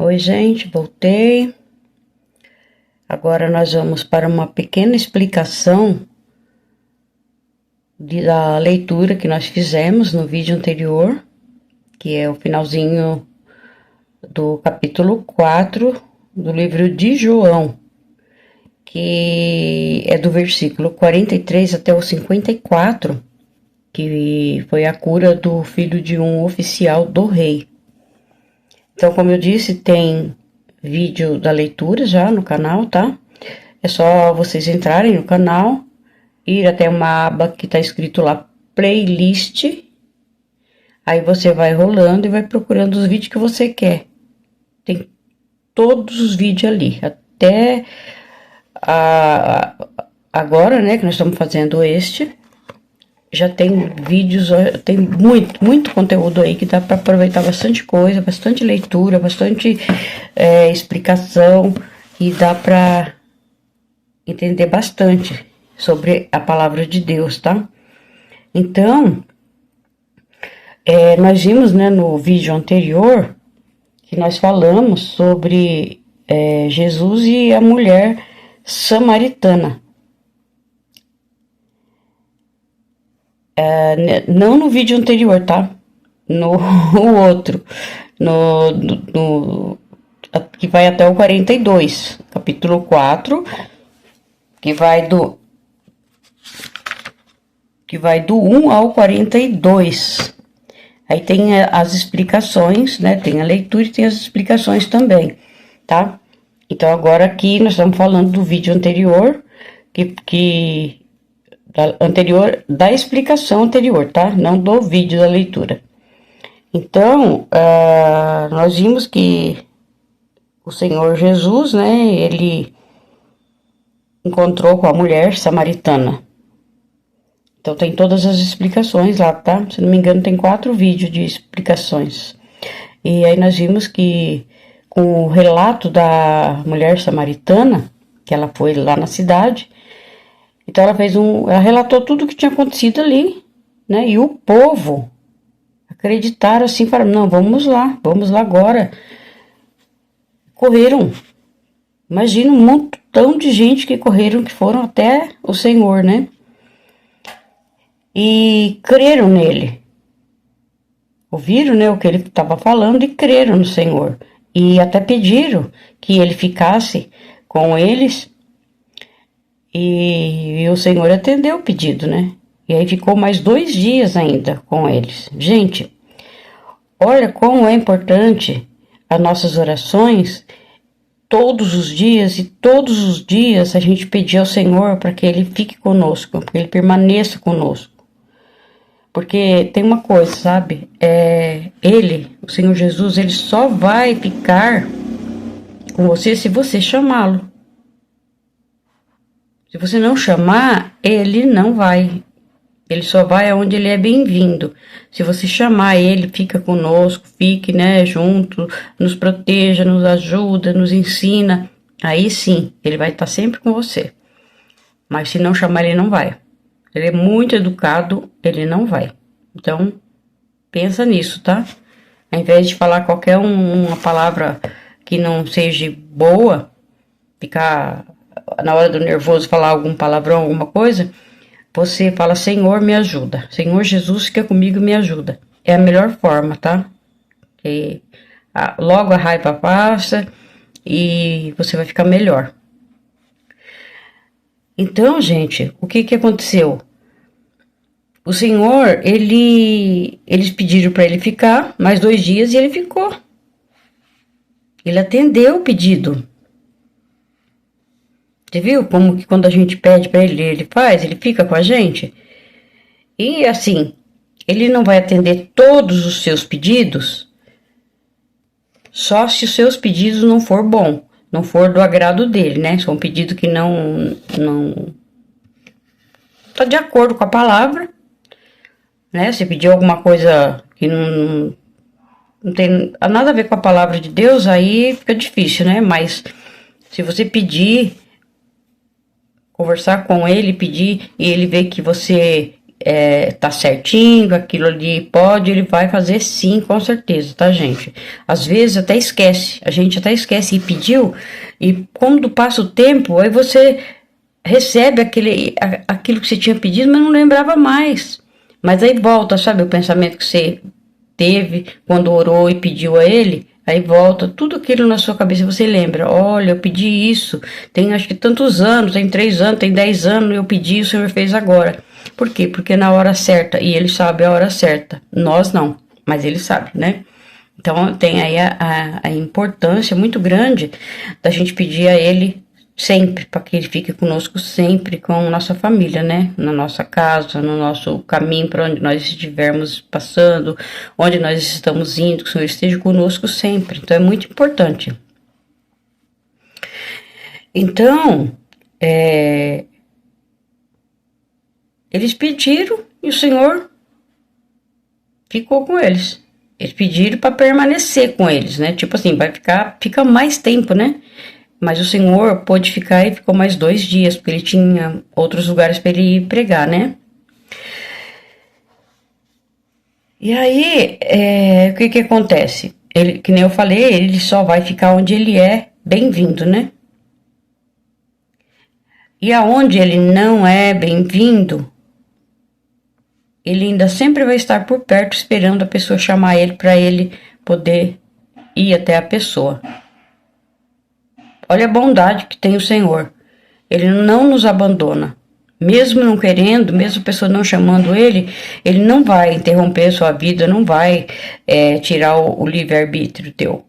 Oi, gente, voltei. Agora nós vamos para uma pequena explicação da leitura que nós fizemos no vídeo anterior, que é o finalzinho do capítulo 4 do livro de João, que é do versículo 43 até o 54, que foi a cura do filho de um oficial do rei. Então, como eu disse, tem vídeo da leitura já no canal, tá? É só vocês entrarem no canal, ir até uma aba que tá escrito lá playlist. Aí você vai rolando e vai procurando os vídeos que você quer. Tem todos os vídeos ali, até agora, né, que nós estamos fazendo este. Já tem vídeos, tem muito conteúdo aí que dá para aproveitar bastante coisa, bastante leitura, bastante explicação e dá para entender bastante sobre a palavra de Deus, tá? Então, nós vimos, né, no vídeo anterior que nós falamos sobre Jesus e a mulher samaritana. Não no vídeo anterior, tá? No outro. Que vai até o 42. Capítulo 4. Que vai do 1 ao 42. Aí tem as explicações, né? Tem a leitura e tem as explicações também, tá? Então, agora aqui nós estamos falando do vídeo anterior, da explicação anterior, tá? Não do vídeo da leitura. Então, nós vimos que o Senhor Jesus, né, ele encontrou com a mulher samaritana. Então, tem todas as explicações lá, tá? Se não me engano, tem 4 vídeos de explicações. E aí nós vimos que com o relato da mulher samaritana, que ela foi lá na cidade, então ela relatou tudo o que tinha acontecido ali, né? E o povo acreditaram assim, falaram, não, vamos lá agora. Correram. Imagina um montão de gente que correram, que foram até o Senhor, né? E creram nele. Ouviram, né, o que ele estava falando e creram no Senhor. E até pediram que ele ficasse com eles. E o Senhor atendeu o pedido, né? E aí ficou mais 2 dias ainda com eles. Gente, olha como é importante as nossas orações todos os dias, e todos os dias a gente pedir ao Senhor para que Ele fique conosco, para que Ele permaneça conosco. Porque tem uma coisa, sabe? Ele, o Senhor Jesus, Ele só vai ficar com você se você chamá-lo. Se você não chamar, Ele não vai. Ele só vai aonde ele é bem-vindo. Se você chamar ele, fica conosco, fique, né, junto, nos proteja, nos ajuda, nos ensina. Aí sim, ele vai estar sempre com você. Mas se não chamar, ele não vai. Ele é muito educado, ele não vai. Então, pensa nisso, tá? Ao invés de falar qualquer uma palavra que não seja boa, ficar na hora do nervoso, falar algum palavrão, alguma coisa, você fala, Senhor, me ajuda. Senhor Jesus, fica comigo, me ajuda. É a melhor forma, tá? Logo a raiva passa e você vai ficar melhor. Então, gente, o que aconteceu? O Senhor, eles pediram para ele ficar mais 2 dias e ele ficou. Ele atendeu o pedido. Você viu como que quando a gente pede para ele, ele faz, ele fica com a gente? E assim, ele não vai atender todos os seus pedidos, só se os seus pedidos não for bom, não for do agrado dele, né? Se for um pedido que não tá de acordo com a palavra, né? Se pediu alguma coisa que não tem nada a ver com a palavra de Deus, aí fica difícil, né? Mas se você pedir, conversar com ele, pedir, e ele ver que você tá certinho, aquilo ali pode, ele vai fazer sim, com certeza, tá, gente? Às vezes até esquece, a gente até esquece e pediu, e quando passa o tempo, aí você recebe aquilo que você tinha pedido, mas não lembrava mais. Mas aí volta, sabe, o pensamento que você teve quando orou e pediu a ele, aí volta tudo aquilo na sua cabeça, você lembra, olha, eu pedi isso, tem acho que tantos anos, tem 3 anos, tem 10 anos, eu pedi, o Senhor fez agora. Por quê? Porque na hora certa, e ele sabe a hora certa, nós não, mas ele sabe, né? Então tem aí a importância muito grande da gente pedir a ele sempre, para que ele fique conosco sempre, com nossa família, né? Na nossa casa, no nosso caminho, para onde nós estivermos passando, onde nós estamos indo, que o Senhor esteja conosco sempre. Então é muito importante. Então, eles pediram e o Senhor ficou com eles. Eles pediram para permanecer com eles, né? Tipo assim, fica mais tempo, né? Mas o Senhor pôde ficar e ficou mais 2 dias, porque ele tinha outros lugares para ele ir pregar, né? E aí, o que acontece? Ele, que nem eu falei, ele só vai ficar onde ele é bem-vindo, né? E aonde ele não é bem-vindo, ele ainda sempre vai estar por perto esperando a pessoa chamar ele para ele poder ir até a pessoa. Olha a bondade que tem o Senhor. Ele não nos abandona. Mesmo não querendo, mesmo a pessoa não chamando ele, ele não vai interromper a sua vida, não vai tirar o livre-arbítrio teu.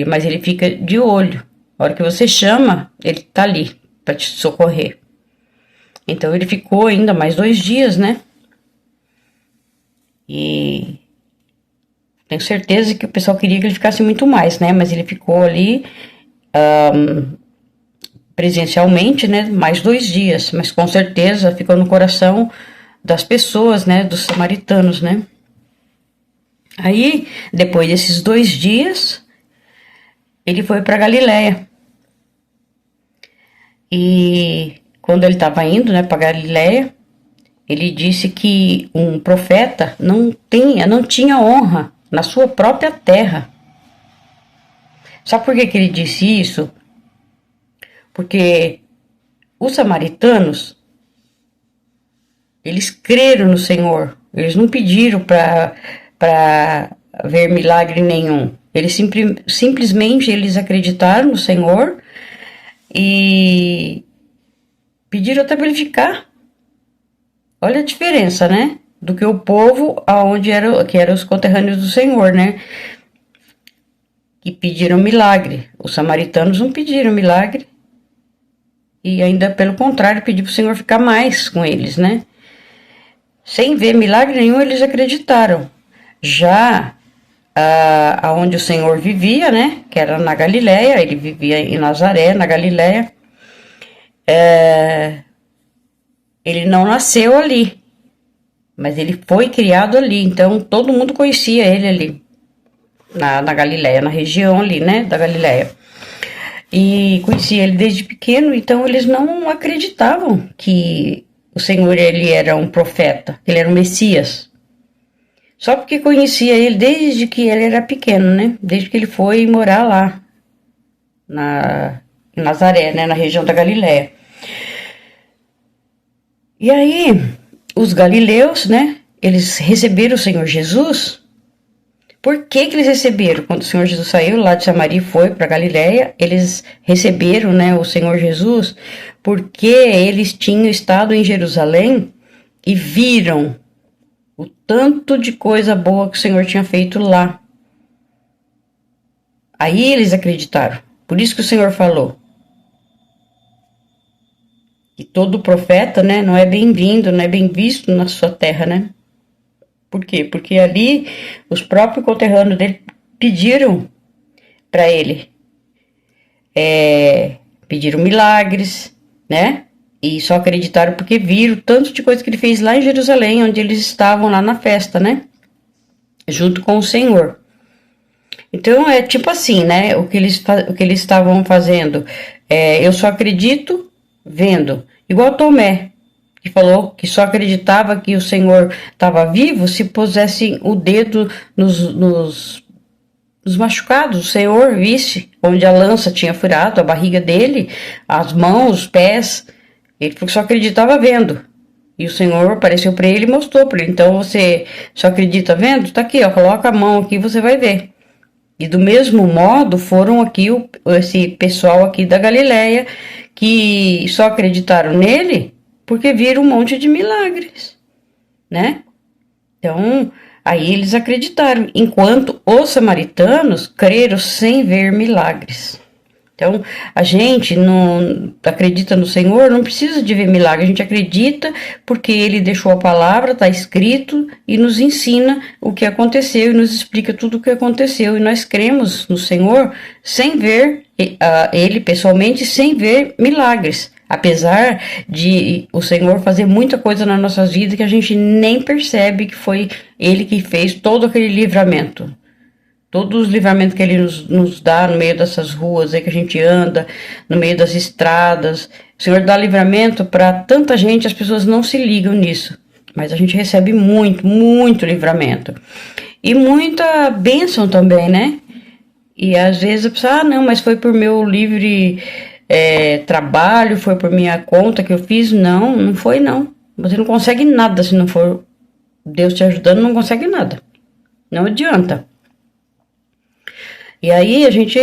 Mas ele fica de olho. A hora que você chama, ele tá ali para te socorrer. Então ele ficou ainda mais 2 dias, né? E tenho certeza que o pessoal queria que ele ficasse muito mais, né? Mas ele ficou ali presencialmente, né? Mais 2 dias, mas com certeza ficou no coração das pessoas, né? Dos samaritanos, né? Aí, depois desses 2 dias, ele foi para Galiléia. E quando ele estava indo, né, para Galiléia, ele disse que um profeta não tinha honra na sua própria terra. Sabe por que ele disse isso? Porque os samaritanos, eles creram no Senhor. Eles não pediram para ver milagre nenhum. Eles simplesmente eles acreditaram no Senhor e pediram até para ele ficar. Olha a diferença, né? Do que o povo que eram os conterrâneos do Senhor, né? Que pediram milagre. Os samaritanos não pediram milagre. E ainda pelo contrário, pediu para o Senhor ficar mais com eles, né? Sem ver milagre nenhum, eles acreditaram. Já aonde o Senhor vivia, né? Que era na Galiléia, ele vivia em Nazaré, na Galiléia. Ele não nasceu ali, mas ele foi criado ali, então todo mundo conhecia ele ali, na Galiléia, na região ali, né, da Galiléia. E conhecia ele desde pequeno, então eles não acreditavam que o Senhor ele era um profeta, ele era um Messias. Só porque conhecia ele desde que ele era pequeno, né, desde que ele foi morar lá, em Nazaré, né, na região da Galiléia. E aí, os galileus, né, eles receberam o Senhor Jesus. Por que eles receberam? Quando o Senhor Jesus saiu lá de Samaria e foi para Galiléia, eles receberam, né, o Senhor Jesus, porque eles tinham estado em Jerusalém e viram o tanto de coisa boa que o Senhor tinha feito lá. Aí eles acreditaram. Por isso que o Senhor falou que todo profeta, né, não é bem-vindo, não é bem visto na sua terra, né? Por quê? Porque ali os próprios conterrâneos dele pediram para ele, pediram milagres, né? E só acreditaram porque viram tanto de coisa que ele fez lá em Jerusalém, onde eles estavam lá na festa, né? Junto com o Senhor. Então é tipo assim, né? O que eles estavam fazendo. Eu só acredito vendo. Igual Tomé. que falou que só acreditava que o Senhor estava vivo se pusessem o dedo nos machucados. O Senhor visse onde a lança tinha furado a barriga dele, as mãos, os pés. Ele só acreditava vendo. E o Senhor apareceu para ele e mostrou para ele. Então você só acredita vendo? Tá aqui, ó, coloca a mão aqui, você vai ver. E do mesmo modo foram aqui esse pessoal aqui da Galileia que só acreditaram nele porque viram um monte de milagres, né? Então, aí eles acreditaram, enquanto os samaritanos creram sem ver milagres. Então, a gente não acredita no Senhor, não precisa de ver milagre, a gente acredita porque Ele deixou a palavra, está escrito, e nos ensina o que aconteceu, e nos explica tudo o que aconteceu, e nós cremos no Senhor sem ver Ele pessoalmente, sem ver milagres. Apesar de o Senhor fazer muita coisa nas nossas vidas que a gente nem percebe que foi Ele que fez todo aquele livramento. Todos os livramentos que Ele nos dá no meio dessas ruas aí que a gente anda, no meio das estradas. O Senhor dá livramento para tanta gente, as pessoas não se ligam nisso. Mas a gente recebe muito, muito livramento. E muita bênção também, né? E às vezes a pessoa, não, mas foi por meu livre trabalho, foi por minha conta que eu fiz. Não, não foi não. Você não consegue nada se não for Deus te ajudando, não consegue nada. Não adianta. E aí a gente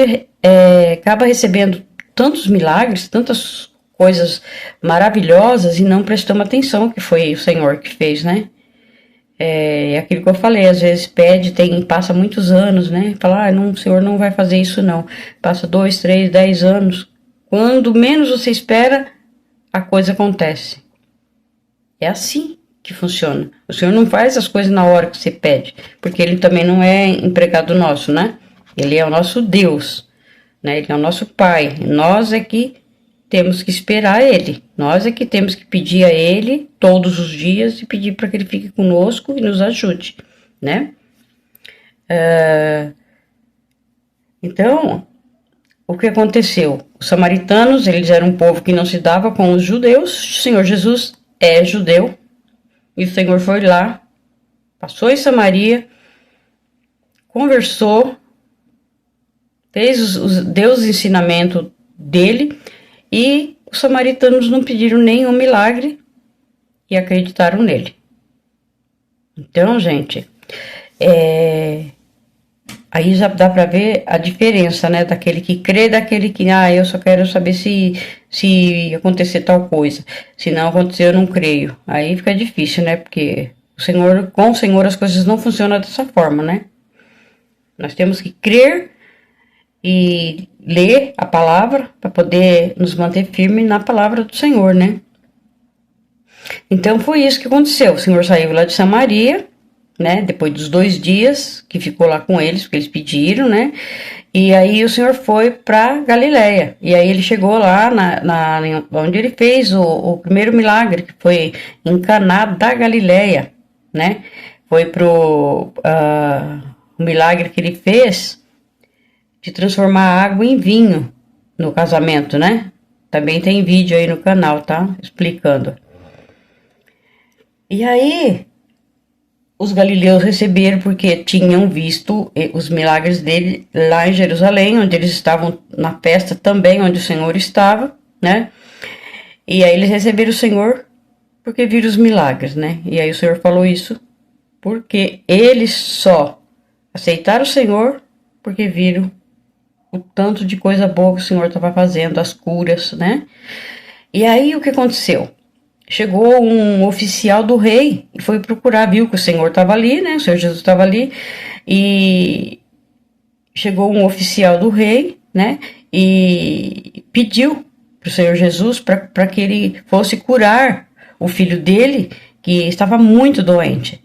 acaba recebendo tantos milagres, tantas coisas maravilhosas e não prestamos atenção que foi o Senhor que fez, né? É aquilo que eu falei, às vezes pede, passa muitos anos, né? Fala, não, o Senhor não vai fazer isso não. Passa 2, 3, 10 anos. Quando menos você espera, a coisa acontece. É assim que funciona. O Senhor não faz as coisas na hora que você pede, porque Ele também não é empregado nosso, né? Ele é o nosso Deus, né? Ele é o nosso Pai. Nós é que temos que esperar Ele. Nós é que temos que pedir a Ele todos os dias e pedir para que Ele fique conosco e nos ajude, né? Então, o que aconteceu? Os samaritanos, eles eram um povo que não se dava com os judeus. O Senhor Jesus é judeu. E o Senhor foi lá, passou em Samaria, conversou, deu os ensinamentos dele, e os samaritanos não pediram nenhum milagre e acreditaram nele. Então, gente, aí já dá para ver a diferença, né, daquele que crê, daquele que, eu só quero saber se acontecer tal coisa. Se não acontecer, eu não creio. Aí fica difícil, né, porque com o Senhor as coisas não funcionam dessa forma, né. Nós temos que crer e ler a palavra para poder nos manter firme na palavra do Senhor, né. Então foi isso que aconteceu. O Senhor saiu lá de Samaria, né, depois dos 2 dias que ficou lá com eles, porque eles pediram, né, e aí o Senhor foi para Galileia, e aí ele chegou lá onde ele fez o primeiro milagre, que foi em Caná da Galileia, né, foi o milagre que ele fez de transformar água em vinho no casamento, né, também tem vídeo aí no canal, tá, explicando. E aí os galileus receberam porque tinham visto os milagres dele lá em Jerusalém, onde eles estavam na festa também, onde o Senhor estava, né? E aí eles receberam o Senhor porque viram os milagres, né? E aí o Senhor falou isso porque eles só aceitaram o Senhor porque viram o tanto de coisa boa que o Senhor estava fazendo, as curas, né? E aí o que aconteceu? Chegou um oficial do rei e foi procurar, viu que o Senhor estava ali, né? O Senhor Jesus estava ali. E chegou um oficial do rei, né? E pediu para o Senhor Jesus para que ele fosse curar o filho dele, que estava muito doente.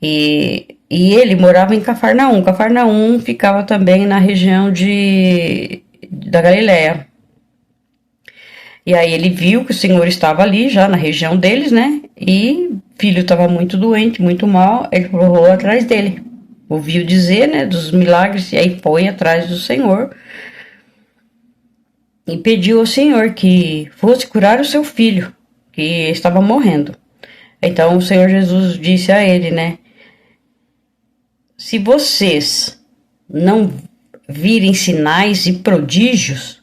E ele morava em Cafarnaum. Cafarnaum ficava também na região da Galileia. E aí ele viu que o Senhor estava ali, já na região deles, né? E o filho estava muito doente, muito mal, ele foi atrás dele. Ouviu dizer, né, dos milagres, e aí foi atrás do Senhor. E pediu ao Senhor que fosse curar o seu filho, que estava morrendo. Então o Senhor Jesus disse a ele, né? Se vocês não virem sinais e prodígios,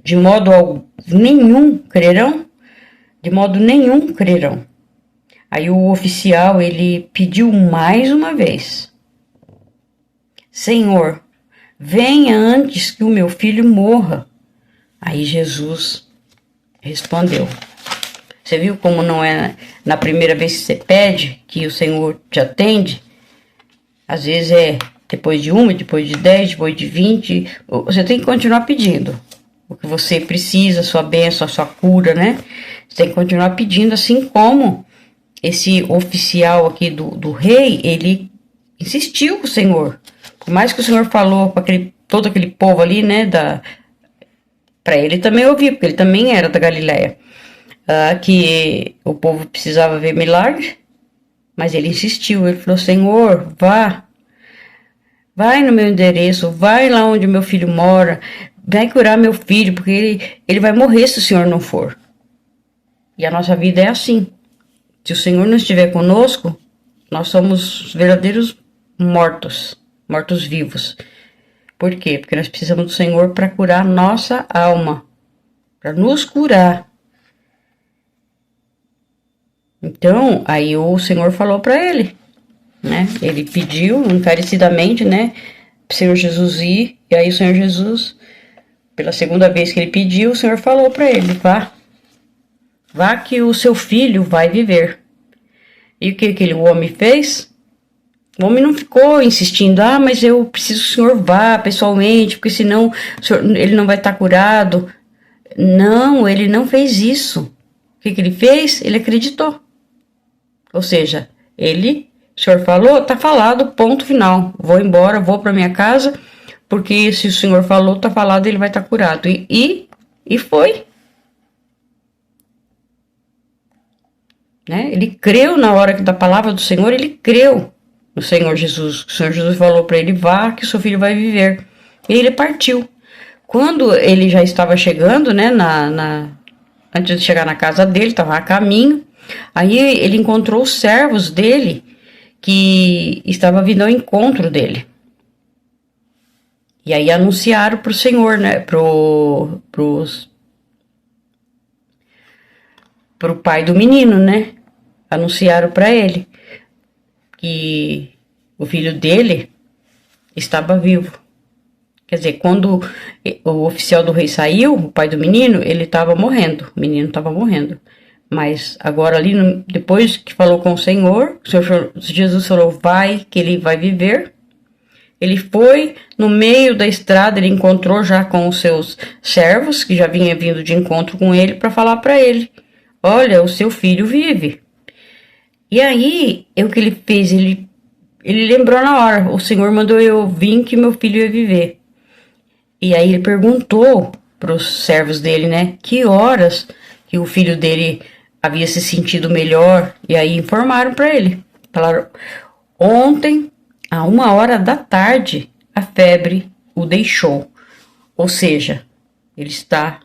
de modo nenhum crerão, de modo nenhum crerão. Aí o oficial, ele pediu mais uma vez: Senhor, venha antes que o meu filho morra. Aí Jesus respondeu. Você viu como não é na primeira vez que você pede que o Senhor te atende? Às vezes é depois de 1, depois de 10, depois de 20. Você tem que continuar pedindo o que você precisa, a sua bênção, a sua cura, né? Você tem que continuar pedindo, assim como esse oficial aqui do rei, ele insistiu com o Senhor. Por mais que o Senhor falou para todo aquele povo ali, né? Para ele também ouvir, porque ele também era da Galileia. Que o povo precisava ver milagre, mas ele insistiu, ele falou: Senhor, vai no meu endereço, vai lá onde meu filho mora, vai curar meu filho, porque ele vai morrer se o Senhor não for. E a nossa vida é assim. Se o Senhor não estiver conosco, nós somos verdadeiros mortos vivos. Por quê? Porque nós precisamos do Senhor para curar nossa alma, para nos curar. Então, aí o Senhor falou para ele, né? Ele pediu encarecidamente, né? Para o Senhor Jesus ir. E aí o Senhor Jesus, pela segunda vez que ele pediu, o Senhor falou para ele: vá que o seu filho vai viver. E o que aquele homem fez? O homem não ficou insistindo: mas eu preciso que o Senhor vá pessoalmente, porque senão ele não vai estar curado. Não, ele não fez isso. O que ele fez? Ele acreditou. Ou seja, o Senhor falou, tá falado, ponto final. Vou embora, vou para minha casa, porque se o Senhor falou, tá falado, ele vai estar curado. E foi. Né? Ele creu na hora da palavra do Senhor, ele creu no Senhor Jesus. O Senhor Jesus falou para ele: vá que seu filho vai viver. E ele partiu. Quando ele já estava chegando, né, antes de chegar na casa dele, estava a caminho. Aí ele encontrou os servos dele que estavam vindo ao encontro dele. E aí anunciaram para o Senhor, né? Pro pai do menino, né? Anunciaram para ele que o filho dele estava vivo. Quer dizer, quando o oficial do rei saiu, o pai do menino, ele estava morrendo. O menino estava morrendo. Mas agora ali, depois que falou com o Senhor Jesus falou: vai, que ele vai viver. Ele foi no meio da estrada, ele encontrou já com os seus servos, que já vinha vindo de encontro com ele, para falar para ele: olha, o seu filho vive. E aí, o que ele fez? Ele lembrou na hora: o Senhor mandou eu vir que meu filho ia viver. E aí ele perguntou para os servos dele, né, que horas que o filho dele havia se sentido melhor. E aí informaram para ele. Falaram: ontem, a 1h a febre o deixou. Ou seja, ele está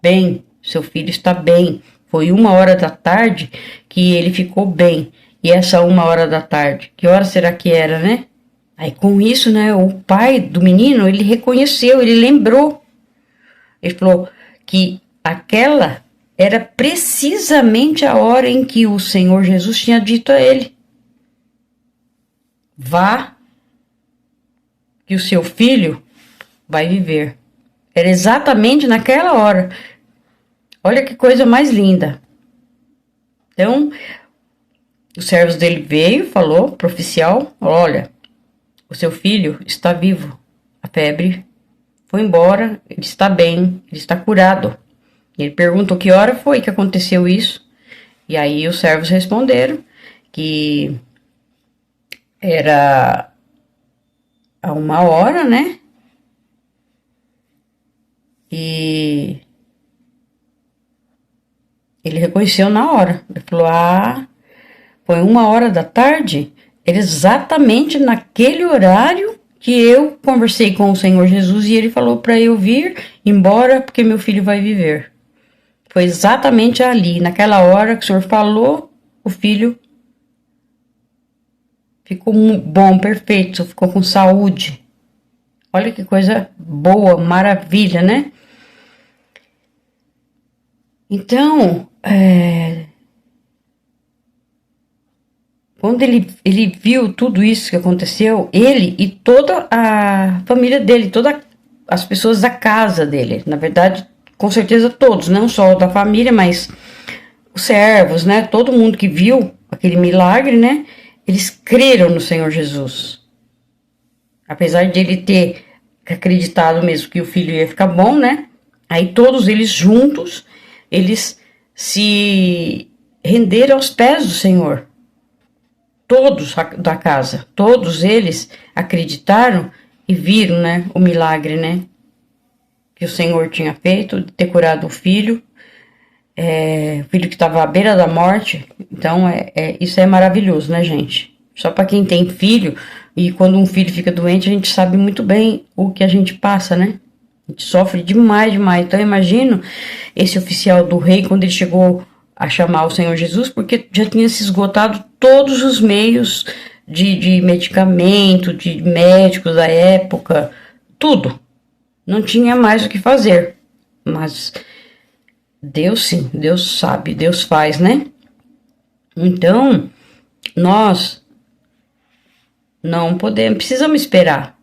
bem, seu filho está bem. Foi 1h que ele ficou bem. E essa 1h, que hora será que era, né? Aí com isso, né, o pai do menino, ele reconheceu, ele lembrou. Ele falou que aquela era precisamente a hora em que o Senhor Jesus tinha dito a ele: vá, que o seu filho vai viver. Era exatamente naquela hora. Olha que coisa mais linda. Então, os servos dele veio, falou pro oficial: olha, o seu filho está vivo. A febre foi embora, ele está bem, ele está curado. Ele perguntou que hora foi que aconteceu isso. E aí os servos responderam que era a 1h, né? E ele reconheceu na hora. Ele falou: foi 1h. Era exatamente naquele horário que eu conversei com o Senhor Jesus e ele falou para eu vir embora porque meu filho vai viver. Foi exatamente ali, naquela hora que o Senhor falou, o filho ficou bom, perfeito, ficou com saúde. Olha que coisa boa, maravilha, né? Então, quando ele viu tudo isso que aconteceu, ele e toda a família dele, todas as pessoas da casa dele, na verdade, com certeza todos, não só da família, mas os servos, né? Todo mundo que viu aquele milagre, né? Eles creram no Senhor Jesus. Apesar de ele ter acreditado mesmo que o filho ia ficar bom, né? Aí todos eles juntos, eles se renderam aos pés do Senhor. Todos da casa, todos eles acreditaram e viram, né, o milagre, né, que o Senhor tinha feito, de ter curado o filho que estava à beira da morte. Então, isso é maravilhoso, né, gente? Só para quem tem filho, e quando um filho fica doente, a gente sabe muito bem o que a gente passa, né? A gente sofre demais, demais. Então, eu imagino esse oficial do rei, quando ele chegou a chamar o Senhor Jesus, porque já tinha se esgotado todos os meios de medicamento, de médicos da época, tudo. Não tinha mais o que fazer. Mas Deus sim, Deus sabe, Deus faz, né? Então, nós não podemos, precisamos esperar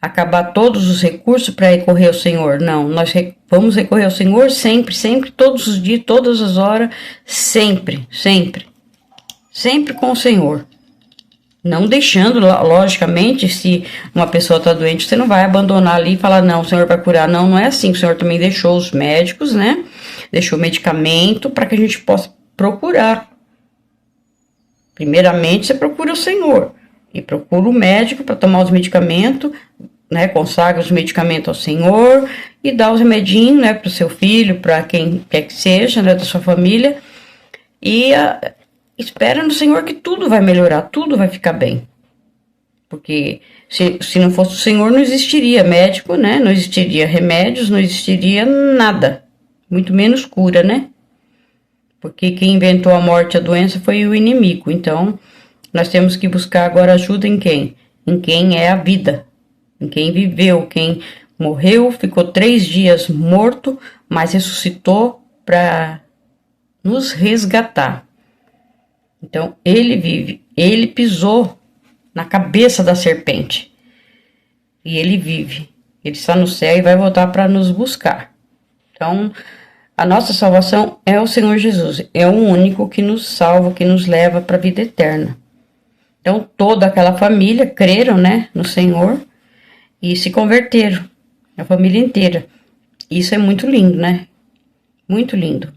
acabar todos os recursos para recorrer ao Senhor. Não, nós vamos recorrer ao Senhor sempre, sempre, todos os dias, todas as horas, sempre, sempre. Sempre com o Senhor. Não deixando, logicamente, se uma pessoa está doente, você não vai abandonar ali e falar, não, o Senhor vai curar. Não, não é assim. O Senhor também deixou os médicos, né? Deixou medicamento para que a gente possa procurar. Primeiramente, você procura o Senhor. E procura o médico para tomar os medicamentos, né? Consagra os medicamentos ao Senhor e dá os remedinhos, né? Para o seu filho, para quem quer que seja, né? Da sua família. E espera no Senhor que tudo vai melhorar, tudo vai ficar bem. Porque se não fosse o Senhor, não existiria médico, né? Não existiria remédios, não existiria nada. Muito menos cura, né? Porque quem inventou a morte e a doença foi o inimigo. Então, nós temos que buscar agora ajuda em quem? Em quem é a vida. Em quem viveu, quem morreu, ficou 3 dias morto, mas ressuscitou para nos resgatar. Então, ele vive, ele pisou na cabeça da serpente. E ele vive. Ele está no céu e vai voltar para nos buscar. Então, a nossa salvação é o Senhor Jesus. É o único que nos salva, que nos leva para a vida eterna. Então, toda aquela família creram, né, no Senhor e se converteram. A família inteira. Isso é muito lindo, né? Muito lindo.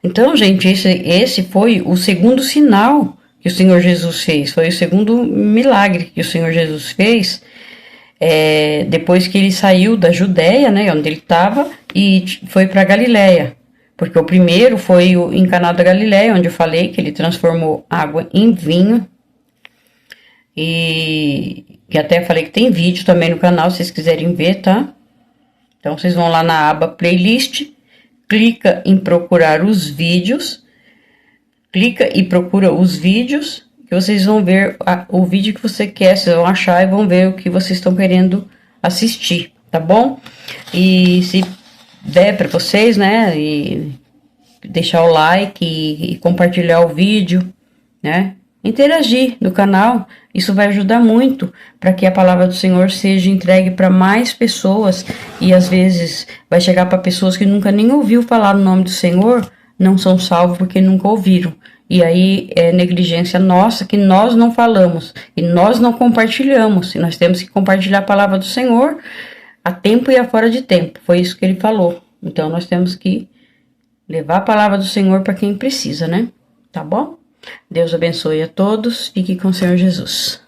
Então, gente, esse foi o segundo sinal que o Senhor Jesus fez. Foi o segundo milagre que o Senhor Jesus fez depois que ele saiu da Judéia, né, onde ele estava, e foi para Galiléia. Porque o primeiro foi em Caná da Galiléia, onde eu falei que ele transformou água em vinho. E até falei que tem vídeo também no canal, se vocês quiserem ver, tá? Então, vocês vão lá na aba playlist, clica em procurar os vídeos, clica e procura os vídeos, que vocês vão ver o vídeo que você quer, vocês vão achar e vão ver o que vocês estão querendo assistir, tá bom? E se der para vocês, né, e deixar o like e compartilhar o vídeo, né, interagir no canal, isso vai ajudar muito para que a palavra do Senhor seja entregue para mais pessoas e às vezes vai chegar para pessoas que nunca nem ouviu falar no nome do Senhor, não são salvos porque nunca ouviram. E aí é negligência nossa que nós não falamos e nós não compartilhamos. E nós temos que compartilhar a palavra do Senhor a tempo e a fora de tempo. Foi isso que ele falou. Então nós temos que levar a palavra do Senhor para quem precisa, né? Tá bom? Deus abençoe a todos. Fique com o Senhor Jesus.